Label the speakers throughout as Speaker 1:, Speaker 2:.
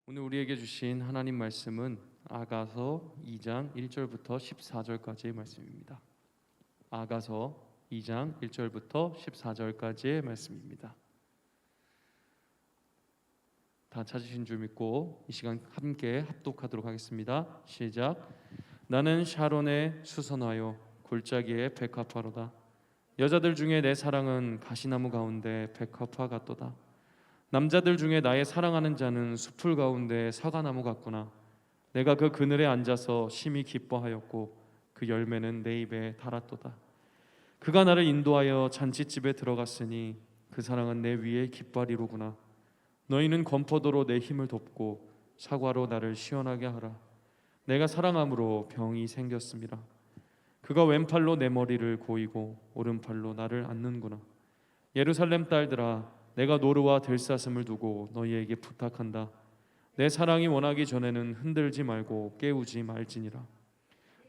Speaker 1: 오늘 우리에게 주신 하나님 말씀은 아가서 2장 1절부터 14절까지의 말씀입니다. 아가서 2장 1절부터 14절까지의 말씀입니다. 다 찾으신 줄 믿고 이 시간 함께 합독하도록 하겠습니다. 시작. 나는 샤론의 수선화요 골짜기의 백합화로다. 여자들 중에 내 사랑은 가시나무 가운데 백합화 같도다. 남자들 중에 나의 사랑하는 자는 숲풀 가운데 사과나무 같구나. 내가 그 그늘에 앉아서 심히 기뻐하였고 그 열매는 내 입에 달았도다. 그가 나를 인도하여 잔치집에 들어갔으니 그 사랑은 내 위에 깃발이로구나. 너희는 건포도로 내 힘을 돕고 사과로 나를 시원하게 하라. 내가 사랑함으로 병이 생겼습니다. 그가 왼팔로 내 머리를 고이고 오른팔로 나를 안는구나. 예루살렘 딸들아, 내가 노루와 들사슴을 두고 너희에게 부탁한다. 내 사랑이 원하기 전에는 흔들지 말고 깨우지 말지니라.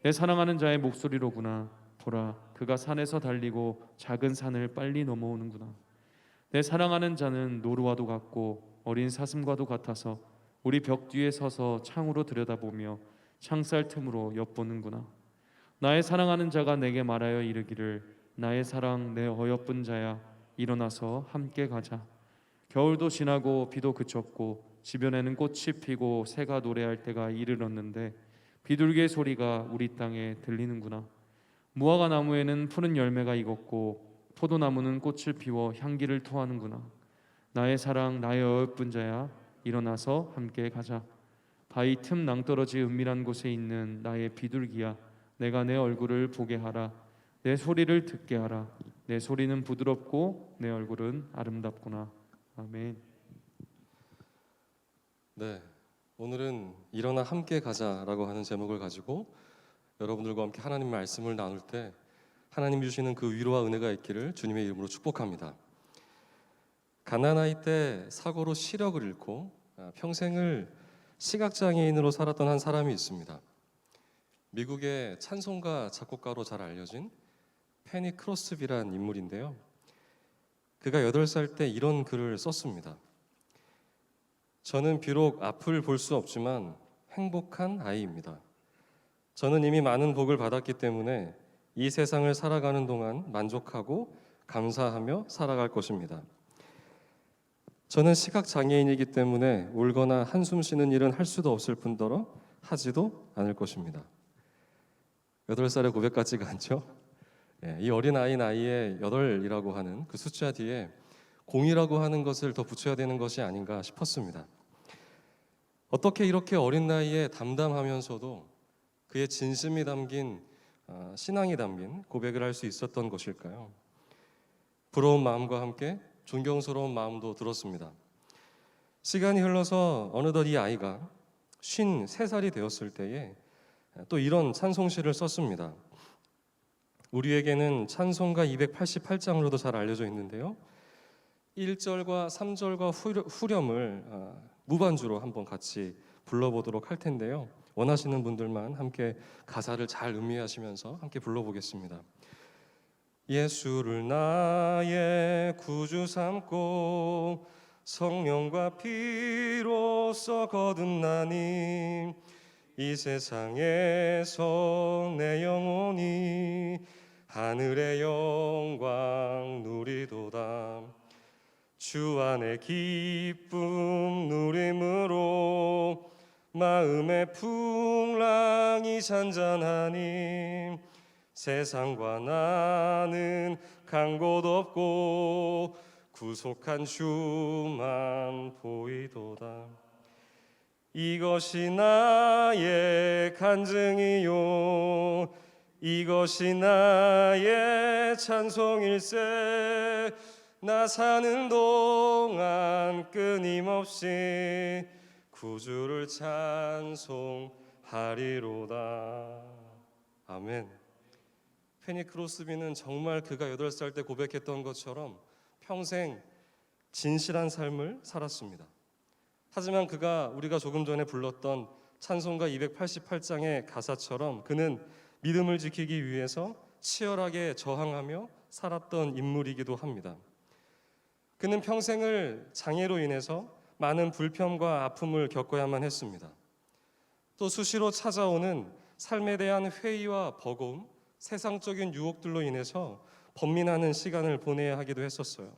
Speaker 1: 내 사랑하는 자의 목소리로구나. 보라, 그가 산에서 달리고 작은 산을 빨리 넘어오는구나. 내 사랑하는 자는 노루와도 같고 어린 사슴과도 같아서 우리 벽 뒤에 서서 창으로 들여다보며 창살 틈으로 엿보는구나. 나의 사랑하는 자가 내게 말하여 이르기를 나의 사랑 내 어여쁜 자야, 일어나서 함께 가자. 겨울도 지나고 비도 그쳤고 지변에는 꽃이 피고 새가 노래할 때가 이르렀는데 비둘기의 소리가 우리 땅에 들리는구나. 무화과 나무에는 푸른 열매가 익었고 포도나무는 꽃을 피워 향기를 토하는구나. 나의 사랑 나의 어여쁜 자야, 일어나서 함께 가자. 바위 틈 낭떠러지 은밀한 곳에 있는 나의 비둘기야, 내가 내 얼굴을 보게 하라. 내 소리를 듣게 하라. 내 소리는 부드럽고 내 얼굴은 아름답구나. 아멘.
Speaker 2: 네, 오늘은 일어나 함께 가자라고 하는 제목을 가지고 여러분들과 함께 하나님 말씀을 나눌 때 하나님 주시는 그 위로와 은혜가 있기를 주님의 이름으로 축복합니다. 갓난아이 때 사고로 시력을 잃고 평생을 시각장애인으로 살았던 한 사람이 있습니다. 미국의 찬송가 작곡가로 잘 알려진 페니 크로스비란 인물인데요. 그가 8살 때 이런 글을 썼습니다. 저는 비록 앞을 볼 수 없지만 행복한 아이입니다. 저는 이미 많은 복을 받았기 때문에 이 세상을 살아가는 동안 만족하고 감사하며 살아갈 것입니다. 저는 시각장애인이기 때문에 울거나 한숨 쉬는 일은 할 수도 없을 뿐더러 하지도 않을 것입니다. 8살의 고백 같지가 않죠? 이 어린아이 나이에 8이라고 하는 그 숫자 뒤에 0이라고 하는 것을 더 붙여야 되는 것이 아닌가 싶었습니다. 어떻게 이렇게 어린 나이에 담담하면서도 그의 진심이 담긴 신앙이 담긴 고백을 할 수 있었던 것일까요? 부러운 마음과 함께 존경스러운 마음도 들었습니다. 시간이 흘러서 어느덧 이 아이가 53살이 되었을 때에 또 이런 찬송시를 썼습니다. 우리에게는 찬송가 288장으로도 잘 알려져 있는데요. 1절과 3절과 후렴을 무반주로 한번 같이 불러보도록 할 텐데요. 원하시는 분들만 함께 가사를 잘 음미하시면서 함께 불러보겠습니다. 예수를 나의 구주 삼고 성령과 피로써 거듭나니 이 세상에서 내 영혼이 하늘의 영광 누리도다. 주 안의 기쁨 누림으로 마음의 풍랑이 잔잔하니 세상과 나는 간 곳 없고 구속한 주만 보이도다. 이것이 나의 간증이요 이것이 나의 찬송일세. 나 사는 동안 끊임없이 구주를 찬송하리로다. 아멘. 페니 크로스비는 정말 그가 8살 때 고백했던 것처럼 평생 진실한 삶을 살았습니다. 하지만 그가 우리가 조금 전에 불렀던 찬송가 288장의 가사처럼 그는 믿음을 지키기 위해서 치열하게 저항하며 살았던 인물이기도 합니다. 그는 평생을 장애로 인해서 많은 불평과 아픔을 겪어야만 했습니다. 또 수시로 찾아오는 삶에 대한 회의와 버거움, 세상적인 유혹들로 인해서 번민하는 시간을 보내야 하기도 했었어요.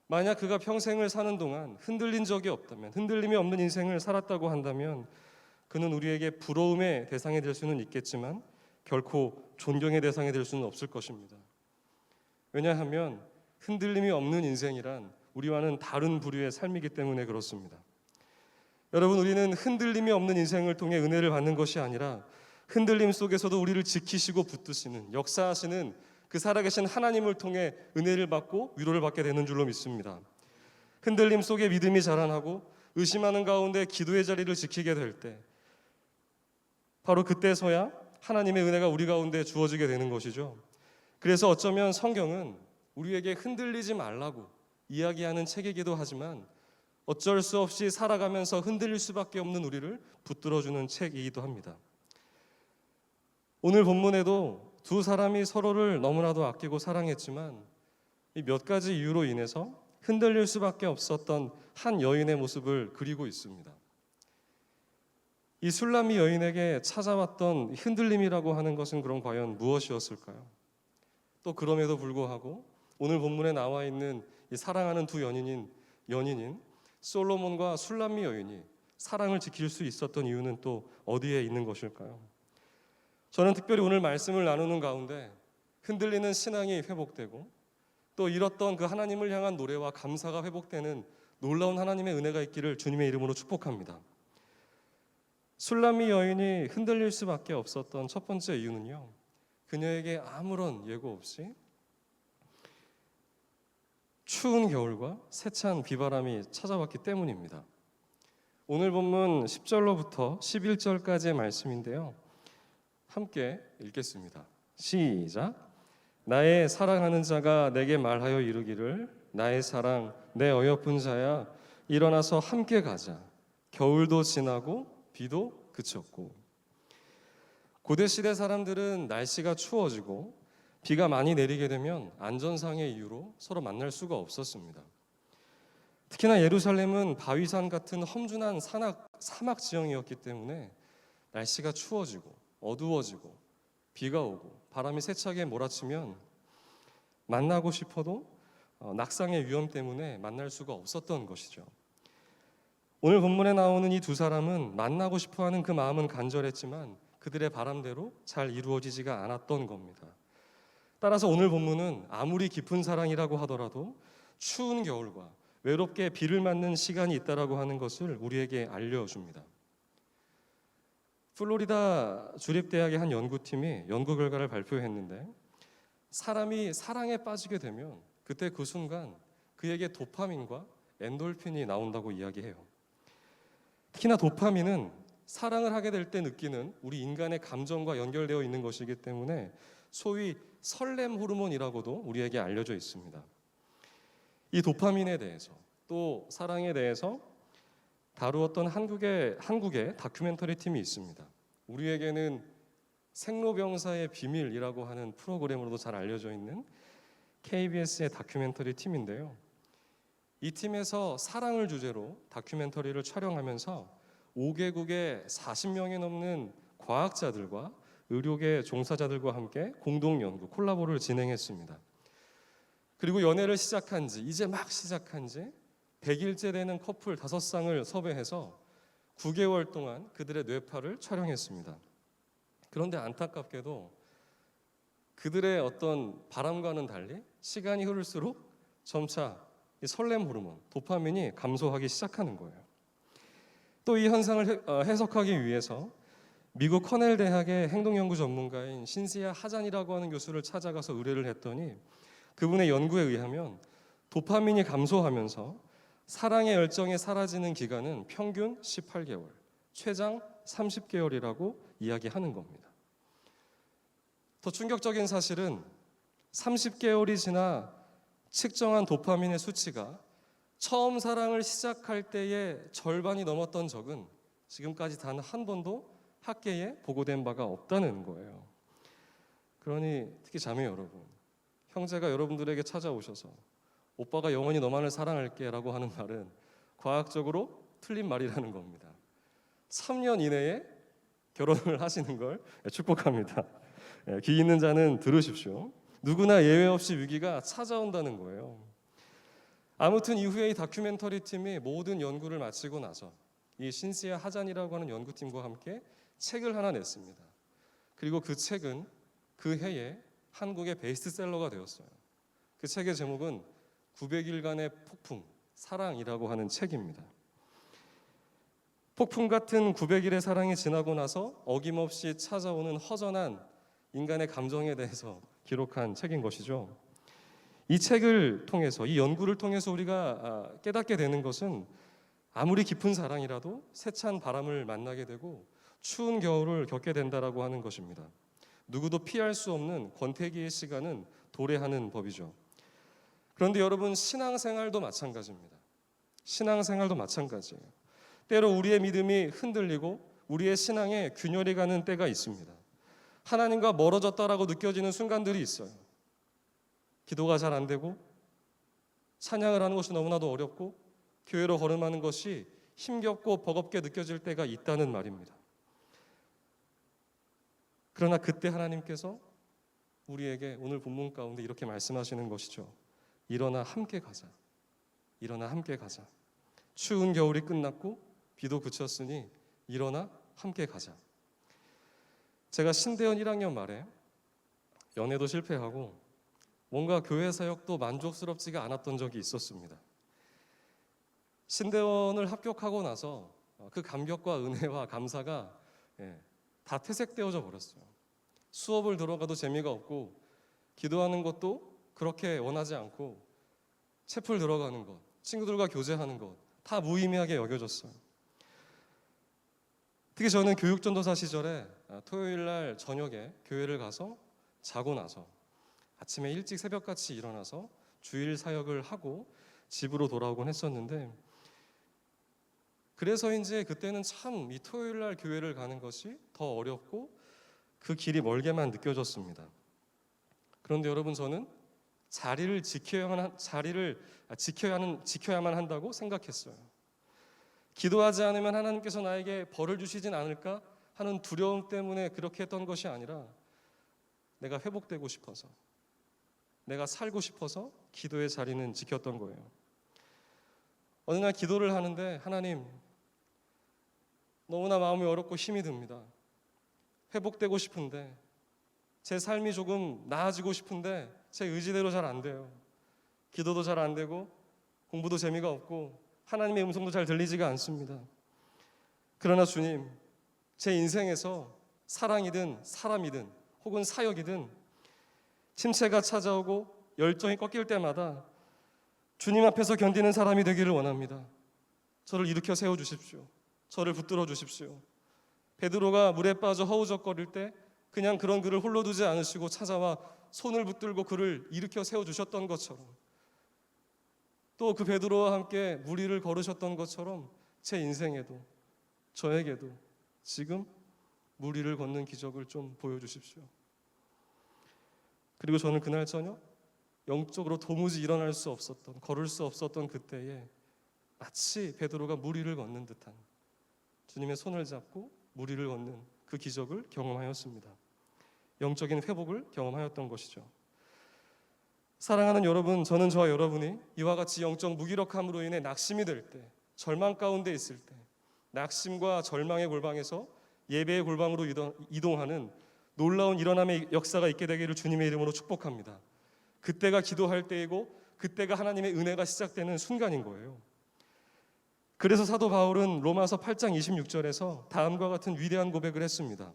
Speaker 2: 만약 그가 평생을 사는 동안 흔들린 적이 없다면, 흔들림이 없는 인생을 살았다고 한다면 그는 우리에게 부러움의 대상이 될 수는 있겠지만 결코 존경의 대상이 될 수는 없을 것입니다. 왜냐하면 흔들림이 없는 인생이란 우리와는 다른 부류의 삶이기 때문에 그렇습니다. 여러분, 우리는 흔들림이 없는 인생을 통해 은혜를 받는 것이 아니라 흔들림 속에서도 우리를 지키시고 붙드시는, 역사하시는 그 살아계신 하나님을 통해 은혜를 받고 위로를 받게 되는 줄로 믿습니다. 흔들림 속에 믿음이 자라나고 의심하는 가운데 기도의 자리를 지키게 될 때, 바로 그때서야 하나님의 은혜가 우리 가운데 주어지게 되는 것이죠. 그래서 어쩌면 성경은 우리에게 흔들리지 말라고 이야기하는 책이기도 하지만 어쩔 수 없이 살아가면서 흔들릴 수밖에 없는 우리를 붙들어주는 책이기도 합니다. 오늘 본문에도 두 사람이 서로를 너무나도 아끼고 사랑했지만 이 몇 가지 이유로 인해서 흔들릴 수밖에 없었던 한 여인의 모습을 그리고 있습니다. 이 술람미 여인에게 찾아왔던 흔들림이라고 하는 것은 그럼 과연 무엇이었을까요? 또 그럼에도 불구하고 오늘 본문에 나와 있는 이 사랑하는 두 연인인 솔로몬과 술람미 여인이 사랑을 지킬 수 있었던 이유는 또 어디에 있는 것일까요? 저는 특별히 오늘 말씀을 나누는 가운데 흔들리는 신앙이 회복되고 또 잃었던 그 하나님을 향한 노래와 감사가 회복되는 놀라운 하나님의 은혜가 있기를 주님의 이름으로 축복합니다. 술람미 여인이 흔들릴 수밖에 없었던 첫 번째 이유는요, 그녀에게 아무런 예고 없이 추운 겨울과 세찬 비바람이 찾아왔기 때문입니다. 오늘 본문 10절로부터 11절까지의 말씀인데요, 함께 읽겠습니다. 시작. 나의 사랑하는 자가 내게 말하여 이르기를 나의 사랑 내 어여쁜 자야 일어나서 함께 가자. 겨울도 지나고 비도 그쳤고. 고대 시대 사람들은 날씨가 추워지고 비가 많이 내리게 되면 안전상의 이유로 서로 만날 수가 없었습니다. 특히나 예루살렘은 바위산 같은 험준한 사막 지형이었기 때문에 날씨가 추워지고 어두워지고 비가 오고 바람이 세차게 몰아치면 만나고 싶어도 낙상의 위험 때문에 만날 수가 없었던 것이죠. 오늘 본문에 나오는 이 두 사람은 만나고 싶어하는 그 마음은 간절했지만 그들의 바람대로 잘 이루어지지가 않았던 겁니다. 따라서 오늘 본문은 아무리 깊은 사랑이라고 하더라도 추운 겨울과 외롭게 비를 맞는 시간이 있다라고 하는 것을 우리에게 알려줍니다. 플로리다 주립대학의 한 연구팀이 연구 결과를 발표했는데 사람이 사랑에 빠지게 되면 그때 그 순간 그에게 도파민과 엔돌핀이 나온다고 이야기해요. 특히나 도파민은 사랑을 하게 될 때 느끼는 우리 인간의 감정과 연결되어 있는 것이기 때문에 소위 설렘 호르몬이라고도 우리에게 알려져 있습니다. 이 도파민에 대해서 또 사랑에 대해서 다루었던 한국의 다큐멘터리 팀이 있습니다. 우리에게는 생로병사의 비밀이라고 하는 프로그램으로도 잘 알려져 있는 KBS의 다큐멘터리 팀인데요. 이 팀에서 사랑을 주제로 다큐멘터리를 촬영하면서 5개국의 40명이 넘는 과학자들과 의료계 종사자들과 함께 공동 연구, 콜라보를 진행했습니다. 그리고 연애를 이제 막 시작한 지 100일째 되는 커플 5쌍을 섭외해서 9개월 동안 그들의 뇌파를 촬영했습니다. 그런데 안타깝게도 그들의 어떤 바람과는 달리 시간이 흐를수록 점차 이 설렘 호르몬, 도파민이 감소하기 시작하는 거예요. 또 이 현상을 해석하기 위해서 미국 커넬 대학의 행동연구 전문가인 신시아 하잔이라고 하는 교수를 찾아가서 의뢰를 했더니 그분의 연구에 의하면 도파민이 감소하면서 사랑의 열정이 사라지는 기간은 평균 18개월, 최장 30개월이라고 이야기하는 겁니다. 더 충격적인 사실은 30개월이 지나 측정한 도파민의 수치가 처음 사랑을 시작할 때의 절반이 넘었던 적은 지금까지 단 한 번도 학계에 보고된 바가 없다는 거예요. 그러니 특히 자매 여러분, 형제가 여러분들에게 찾아오셔서 오빠가 영원히 너만을 사랑할게 라고 하는 말은 과학적으로 틀린 말이라는 겁니다. 3년 이내에 결혼을 하시는 걸 축복합니다. 귀 있는 자는 들으십시오. 누구나 예외 없이 위기가 찾아온다는 거예요. 아무튼 이후에 이 다큐멘터리 팀이 모든 연구를 마치고 나서 이 신시아 하잔이라고 하는 연구팀과 함께 책을 하나 냈습니다. 그리고 그 책은 그 해에 한국의 베스트셀러가 되었어요. 그 책의 제목은 900일간의 폭풍, 사랑이라고 하는 책입니다. 폭풍 같은 900일의 사랑이 지나고 나서 어김없이 찾아오는 허전한 인간의 감정에 대해서 기록한 책인 것이죠. 이 책을 통해서, 이 연구를 통해서 우리가 깨닫게 되는 것은 아무리 깊은 사랑이라도 세찬 바람을 만나게 되고 추운 겨울을 겪게 된다라고 하는 것입니다. 누구도 피할 수 없는 권태기의 시간은 도래하는 법이죠. 그런데 여러분, 신앙생활도 마찬가지입니다. 신앙생활도 마찬가지예요. 때로 우리의 믿음이 흔들리고 우리의 신앙에 균열이 가는 때가 있습니다. 하나님과 멀어졌다라고 느껴지는 순간들이 있어요. 기도가 잘 안 되고 찬양을 하는 것이 너무나도 어렵고 교회로 걸음하는 것이 힘겹고 버겁게 느껴질 때가 있다는 말입니다. 그러나 그때 하나님께서 우리에게 오늘 본문 가운데 이렇게 말씀하시는 것이죠. 일어나 함께 가자. 일어나 함께 가자. 추운 겨울이 끝났고 비도 그쳤으니 일어나 함께 가자. 제가 신대원 1학년 말에 연애도 실패하고 뭔가 교회 사역도 만족스럽지가 않았던 적이 있었습니다. 신대원을 합격하고 나서 그 감격과 은혜와 감사가 다 퇴색되어져 버렸어요. 수업을 들어가도 재미가 없고 기도하는 것도 그렇게 원하지 않고 채플 들어가는 것, 친구들과 교제하는 것 다 무의미하게 여겨졌어요. 특히 저는 교육전도사 시절에 토요일 날 저녁에 교회를 가서 자고 나서 아침에 일찍 새벽같이 일어나서 주일 사역을 하고 집으로 돌아오곤 했었는데, 그래서인지 그때는 참 이 토요일 날 교회를 가는 것이 더 어렵고 그 길이 멀게만 느껴졌습니다. 그런데 여러분, 저는 자리를 지켜야만 한다고 생각했어요. 기도하지 않으면 하나님께서 나에게 벌을 주시진 않을까 하는 두려움 때문에 그렇게 했던 것이 아니라 내가 회복되고 싶어서, 내가 살고 싶어서 기도의 자리는 지켰던 거예요. 어느 날 기도를 하는데, 하나님, 너무나 마음이 어렵고 힘이 듭니다. 회복되고 싶은데, 제 삶이 조금 나아지고 싶은데 제 의지대로 잘 안 돼요. 기도도 잘 안 되고 공부도 재미가 없고 하나님의 음성도 잘 들리지가 않습니다. 그러나 주님, 제 인생에서 사랑이든 사람이든 혹은 사역이든 침체가 찾아오고 열정이 꺾일 때마다 주님 앞에서 견디는 사람이 되기를 원합니다. 저를 일으켜 세워주십시오. 저를 붙들어 주십시오. 베드로가 물에 빠져 허우적거릴 때 그냥 그런 그를 홀로 두지 않으시고 찾아와 손을 붙들고 그를 일으켜 세워주셨던 것처럼, 또 그 베드로와 함께 물 위를 걸으셨던 것처럼 제 인생에도, 저에게도 지금 물 위를 걷는 기적을 좀 보여주십시오. 그리고 저는 그날 저녁 영적으로 도무지 일어날 수 없었던, 걸을 수 없었던 그때에 마치 베드로가 물 위를 걷는 듯한, 주님의 손을 잡고 물 위를 걷는 그 기적을 경험하였습니다. 영적인 회복을 경험하였던 것이죠. 사랑하는 여러분, 저는 저와 여러분이 이와 같이 영적 무기력함으로 인해 낙심이 될 때, 절망 가운데 있을 때, 낙심과 절망의 골방에서 예배의 골방으로 이동하는 놀라운 일어남의 역사가 있게 되기를 주님의 이름으로 축복합니다. 그때가 기도할 때이고 그때가 하나님의 은혜가 시작되는 순간인 거예요. 그래서 사도 바울은 로마서 8장 26절에서 다음과 같은 위대한 고백을 했습니다.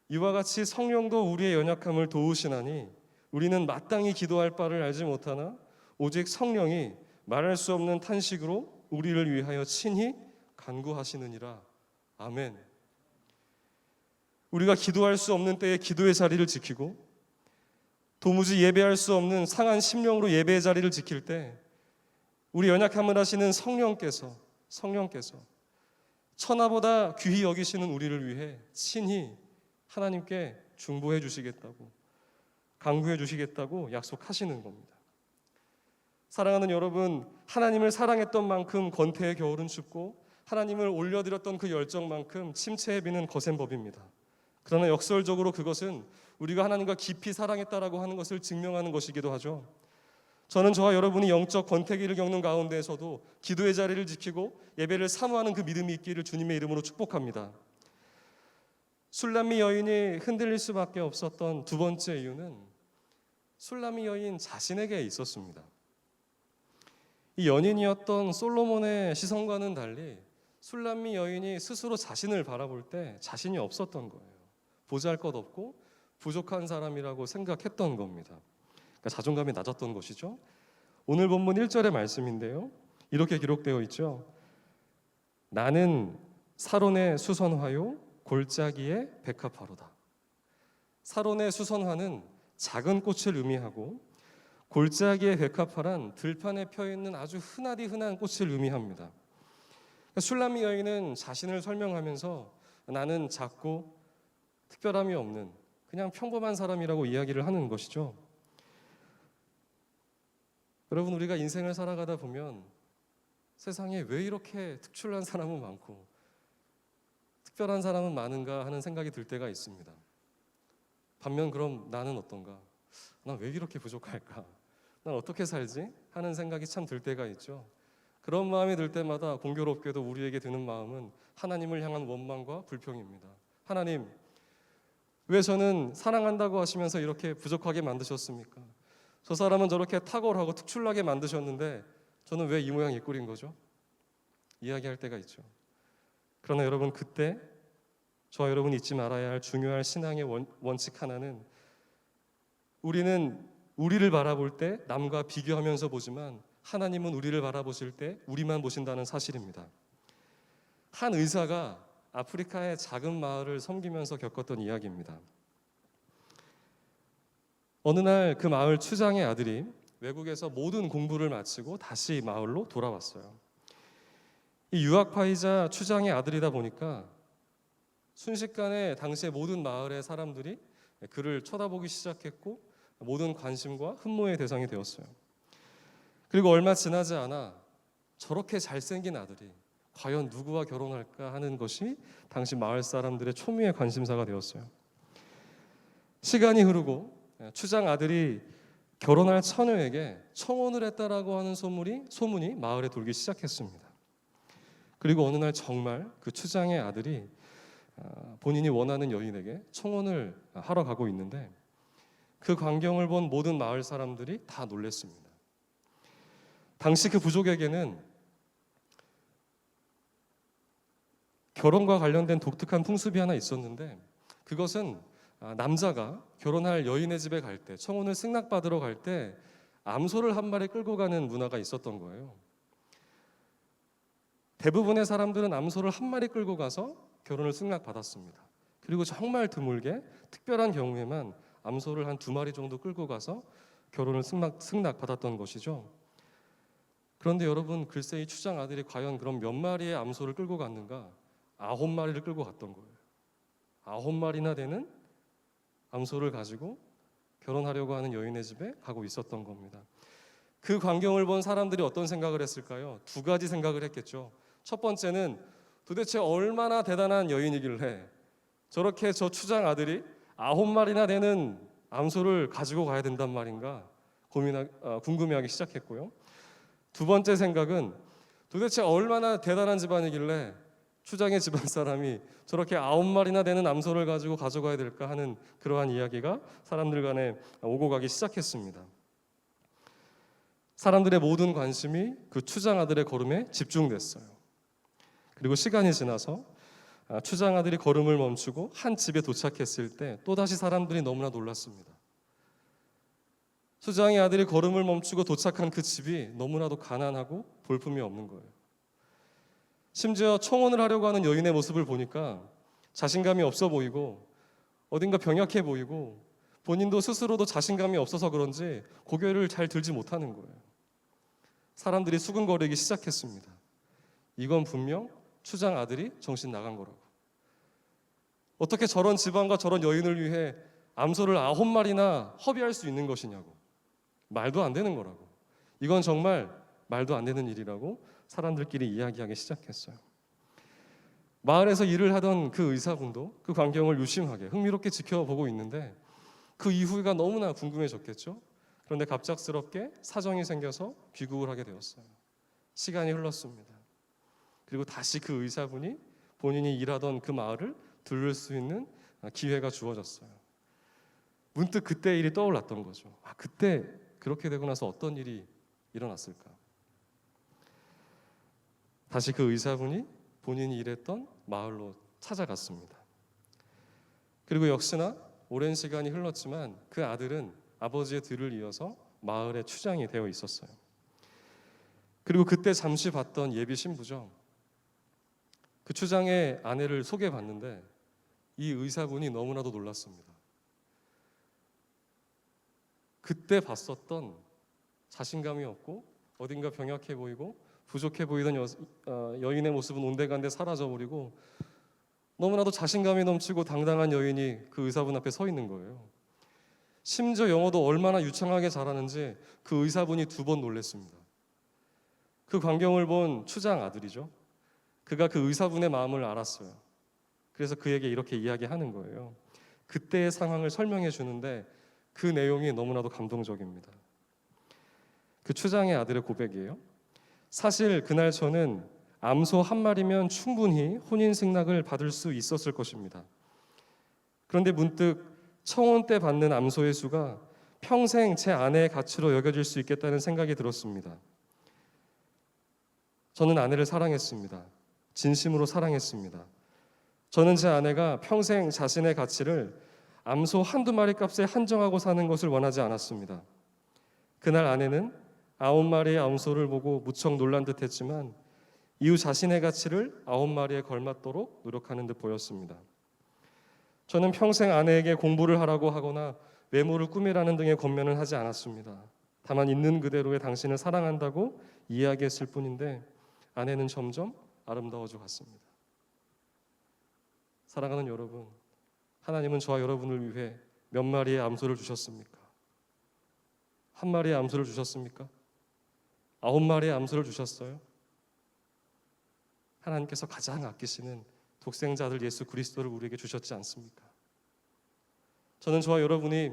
Speaker 2: 이와 같이 성령도 우리의 연약함을 도우시나니 우리는 마땅히 기도할 바를 알지 못하나 오직 성령이 말할 수 없는 탄식으로 우리를 위하여 친히 간구하시느니라. 아멘. 우리가 기도할 수 없는 때에 기도의 자리를 지키고 도무지 예배할 수 없는 상한 심령으로 예배의 자리를 지킬 때 우리 연약함을 하시는 성령께서 천하보다 귀히 여기시는 우리를 위해 친히 하나님께 중보해 주시겠다고, 강구해 주시겠다고 약속하시는 겁니다. 사랑하는 여러분, 하나님을 사랑했던 만큼 권태의 겨울은 춥고 하나님을 올려드렸던 그 열정만큼 침체의 비는 거센 법입니다. 그러나 역설적으로 그것은 우리가 하나님과 깊이 사랑했다라고 하는 것을 증명하는 것이기도 하죠. 저는 저와 여러분이 영적 권태기를 겪는 가운데에서도 기도의 자리를 지키고 예배를 사모하는 그 믿음이 있기를 주님의 이름으로 축복합니다. 술람미 여인이 흔들릴 수밖에 없었던 두 번째 이유는 술람미 여인 자신에게 있었습니다. 이 연인이었던 솔로몬의 시선과는 달리 술람미 여인이 스스로 자신을 바라볼 때 자신이 없었던 거예요. 보잘것없고 부족한 사람이라고 생각했던 겁니다. 그러니까 자존감이 낮았던 것이죠. 오늘 본문 1절의 말씀인데요. 이렇게 기록되어 있죠. 나는 사론의 수선화요 골짜기의 백합화로다. 사론의 수선화는 작은 꽃을 의미하고 골짜기의 백합화란 들판에 펴있는 아주 흔하디 흔한 꽃을 의미합니다. 술람미 여인은 자신을 설명하면서 나는 작고 특별함이 없는 그냥 평범한 사람이라고 이야기를 하는 것이죠. 여러분, 우리가 인생을 살아가다 보면 세상에 왜 이렇게 특출난 사람은 많고 특별한 사람은 많은가 하는 생각이 들 때가 있습니다. 반면 그럼 나는 어떤가? 난 왜 이렇게 부족할까? 난 어떻게 살지? 하는 생각이 참 들 때가 있죠. 그런 마음이 들 때마다 공교롭게도 우리에게 드는 마음은 하나님을 향한 원망과 불평입니다. 하나님, 왜 저는 사랑한다고 하시면서 이렇게 부족하게 만드셨습니까? 저 사람은 저렇게 탁월하고 특출나게 만드셨는데 저는 왜 이 모양 이 꼴인 거죠? 이야기할 때가 있죠. 그러나 여러분, 그때 저와 여러분이 잊지 말아야 할 중요한 신앙의 원칙 하나는 우리는 우리를 바라볼 때 남과 비교하면서 보지만 하나님은 우리를 바라보실 때 우리만 보신다는 사실입니다. 한 의사가 아프리카의 작은 마을을 섬기면서 겪었던 이야기입니다. 어느 날 그 마을 추장의 아들이 외국에서 모든 공부를 마치고 다시 마을로 돌아왔어요. 이 유학파이자 추장의 아들이다 보니까 순식간에 당시의 모든 마을의 사람들이 그를 쳐다보기 시작했고 모든 관심과 흠모의 대상이 되었어요. 그리고 얼마 지나지 않아 저렇게 잘생긴 아들이 과연 누구와 결혼할까 하는 것이 당시 마을 사람들의 초미의 관심사가 되었어요. 시간이 흐르고 추장 아들이 결혼할 처녀에게 청혼을 했다라고 하는 소문이 마을에 돌기 시작했습니다. 그리고 어느 날 정말 그 추장의 아들이 본인이 원하는 여인에게 청혼을 하러 가고 있는데 그 광경을 본 모든 마을 사람들이 다 놀랐습니다. 당시 그 부족에게는 결혼과 관련된 독특한 풍습이 하나 있었는데 그것은 남자가 결혼할 여인의 집에 갈 때, 청혼을 승낙받으러 갈 때 암소를 한 마리 끌고 가는 문화가 있었던 거예요. 대부분의 사람들은 암소를 한 마리 끌고 가서 결혼을 승낙받았습니다. 그리고 정말 드물게 특별한 경우에만 암소를 한 2마리 정도 끌고 가서 결혼을 승낙받았던 것이죠. 그런데 여러분, 글쎄 이 추장 아들이 과연 그럼 몇 마리의 암소를 끌고 갔는가? 9마리를 끌고 갔던 거예요. 9마리나 되는 암소를 가지고 결혼하려고 하는 여인의 집에 가고 있었던 겁니다. 그 광경을 본 사람들이 어떤 생각을 했을까요? 2가지 생각을 했겠죠. 첫 번째는 도대체 얼마나 대단한 여인이길래 저렇게 저 추장 아들이 9마리나 되는 암소를 가지고 가야 된단 말인가 궁금해하기 시작했고요. 2번째 생각은 도대체 얼마나 대단한 집안이길래 추장의 집안 사람이 저렇게 9마리나 되는 암소를 가지고 가져가야 될까 하는 그러한 이야기가 사람들 간에 오고 가기 시작했습니다. 사람들의 모든 관심이 그 추장 아들의 걸음에 집중됐어요. 그리고 시간이 지나서 추장 아들이 걸음을 멈추고 한 집에 도착했을 때 또다시 사람들이 너무나 놀랐습니다. 추장의 아들이 걸음을 멈추고 도착한 그 집이 너무나도 가난하고 볼품이 없는 거예요. 심지어 청혼을 하려고 하는 여인의 모습을 보니까 자신감이 없어 보이고 어딘가 병약해 보이고 본인도 스스로도 자신감이 없어서 그런지 고개를 잘 들지 못하는 거예요. 사람들이 수근거리기 시작했습니다. 이건 분명 추장 아들이 정신 나간 거라고. 어떻게 저런 집안과 저런 여인을 위해 암소를 9마리나 허비할 수 있는 것이냐고. 말도 안 되는 거라고. 이건 정말 말도 안 되는 일이라고 사람들끼리 이야기하기 시작했어요. 마을에서 일을 하던 그 의사분도 그 광경을 유심하게 흥미롭게 지켜보고 있는데 그 이후가 너무나 궁금해졌겠죠. 그런데 갑작스럽게 사정이 생겨서 귀국을 하게 되었어요. 시간이 흘렀습니다. 그리고 다시 그 의사분이 본인이 일하던 그 마을을 들를 수 있는 기회가 주어졌어요. 문득 그때 일이 떠올랐던 거죠. 그때 그렇게 되고 나서 어떤 일이 일어났을까? 다시 그 의사분이 본인이 일했던 마을로 찾아갔습니다. 그리고 역시나 오랜 시간이 흘렀지만 그 아들은 아버지의 뒤를 이어서 마을의 추장이 되어 있었어요. 그리고 그때 잠시 봤던 예비 신부죠. 그 추장의 아내를 소개받는데 이 의사분이 너무나도 놀랐습니다. 그때 봤었던 자신감이 없고 어딘가 병약해 보이고 부족해 보이던 여인의 모습은 온데간데 사라져버리고 너무나도 자신감이 넘치고 당당한 여인이 그 의사분 앞에 서 있는 거예요. 심지어 영어도 얼마나 유창하게 잘하는지 그 의사분이 2번 놀랐습니다. 그 광경을 본 추장 아들이죠. 그가 그 의사분의 마음을 알았어요. 그래서 그에게 이렇게 이야기하는 거예요. 그때의 상황을 설명해 주는데 그 내용이 너무나도 감동적입니다. 그 추장의 아들의 고백이에요. 사실 그날 저는 암소 한 마리면 충분히 혼인 승낙을 받을 수 있었을 것입니다. 그런데 문득 청혼 때 받는 암소의 수가 평생 제 아내의 가치로 여겨질 수 있겠다는 생각이 들었습니다. 저는 아내를 사랑했습니다. 진심으로 사랑했습니다. 저는 제 아내가 평생 자신의 가치를 암소 한두 마리 값에 한정하고 사는 것을 원하지 않았습니다. 그날 아내는 9마리의 암소를 보고 무척 놀란 듯 했지만 이후 자신의 가치를 9마리에 걸맞도록 노력하는 듯 보였습니다. 저는 평생 아내에게 공부를 하라고 하거나 외모를 꾸미라는 등의 권면을 하지 않았습니다. 다만 있는 그대로의 당신을 사랑한다고 이야기했을 뿐인데 아내는 점점 아름다워져 갔습니다. 사랑하는 여러분, 하나님은 저와 여러분을 위해 몇 마리의 암소를 주셨습니까? 1마리의 암소를 주셨습니까? 9마리의 암소를 주셨어요? 하나님께서 가장 아끼시는 독생자 아들 예수 그리스도를 우리에게 주셨지 않습니까? 저는 저와 여러분이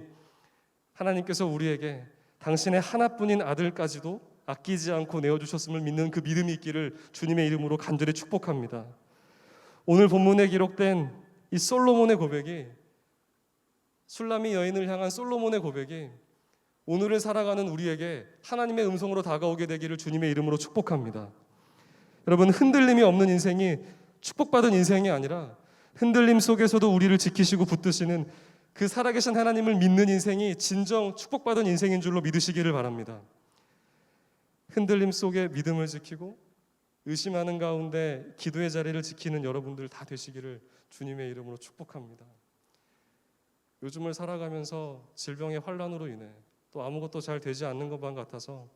Speaker 2: 하나님께서 우리에게 당신의 하나뿐인 아들까지도 아끼지 않고 내어주셨음을 믿는 그 믿음이 있기를 주님의 이름으로 간절히 축복합니다. 오늘 본문에 기록된 이 솔로몬의 고백이, 술람이 여인을 향한 솔로몬의 고백이 오늘을 살아가는 우리에게 하나님의 음성으로 다가오게 되기를 주님의 이름으로 축복합니다. 여러분, 흔들림이 없는 인생이 축복받은 인생이 아니라 흔들림 속에서도 우리를 지키시고 붙드시는 그 살아계신 하나님을 믿는 인생이 진정 축복받은 인생인 줄로 믿으시기를 바랍니다. 흔들림 속에 믿음을 지키고 의심하는 가운데 기도의 자리를 지키는 여러분들 다 되시기를 주님의 이름으로 축복합니다. 요즘을 살아가면서 질병의 환란으로 인해 또 아무것도 잘 되지 않는 것만 같아서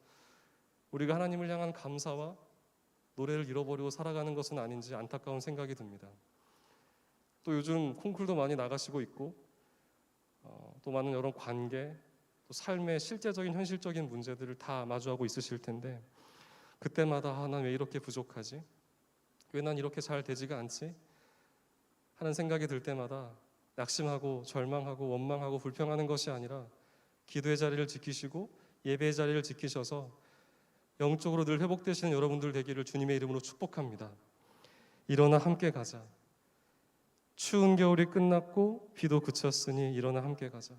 Speaker 2: 우리가 하나님을 향한 감사와 노래를 잃어버리고 살아가는 것은 아닌지 안타까운 생각이 듭니다. 또 요즘 콩쿨도 많이 나가시고 있고 또 많은 여러 관계, 또 삶의 실제적인 현실적인 문제들을 다 마주하고 있으실 텐데 그때마다 난 왜 이렇게 부족하지? 왜 난 이렇게 잘 되지가 않지? 하는 생각이 들 때마다 낙심하고 절망하고 원망하고 불평하는 것이 아니라 기도의 자리를 지키시고 예배의 자리를 지키셔서 영적으로 늘 회복되시는 여러분들 되기를 주님의 이름으로 축복합니다. 일어나 함께 가자. 추운 겨울이 끝났고 비도 그쳤으니 일어나 함께 가자.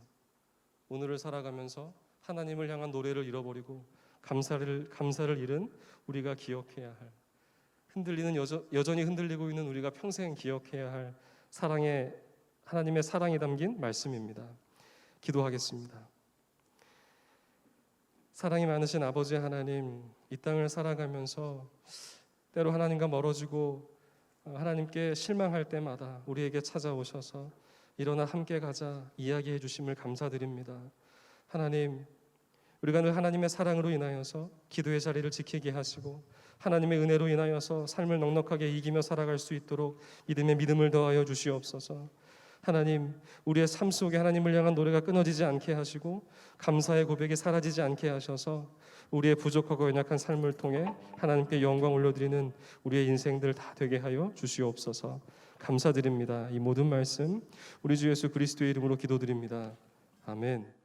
Speaker 2: 오늘을 살아가면서 하나님을 향한 노래를 잃어버리고 감사를 잃은 우리가 기억해야 할, 여전히 흔들리고 있는 우리가 평생 기억해야 할 하나님의 사랑이 담긴 말씀입니다. 기도하겠습니다. 사랑이 많으신 아버지 하나님, 이 땅을 살아가면서 때로 하나님과 멀어지고 하나님께 실망할 때마다 우리에게 찾아오셔서 일어나 함께 가자 이야기해 주심을 감사드립니다. 하나님, 우리가 늘 하나님의 사랑으로 인하여서 기도의 자리를 지키게 하시고 하나님의 은혜로 인하여서 삶을 넉넉하게 이기며 살아갈 수 있도록 믿음을 더하여 주시옵소서. 하나님, 우리의 삶 속에 하나님을 향한 노래가 끊어지지 않게 하시고 감사의 고백이 사라지지 않게 하셔서 우리의 부족하고 연약한 삶을 통해 하나님께 영광 올려드리는 우리의 인생들 다 되게 하여 주시옵소서. 감사드립니다. 이 모든 말씀 우리 주 예수 그리스도의 이름으로 기도드립니다. 아멘.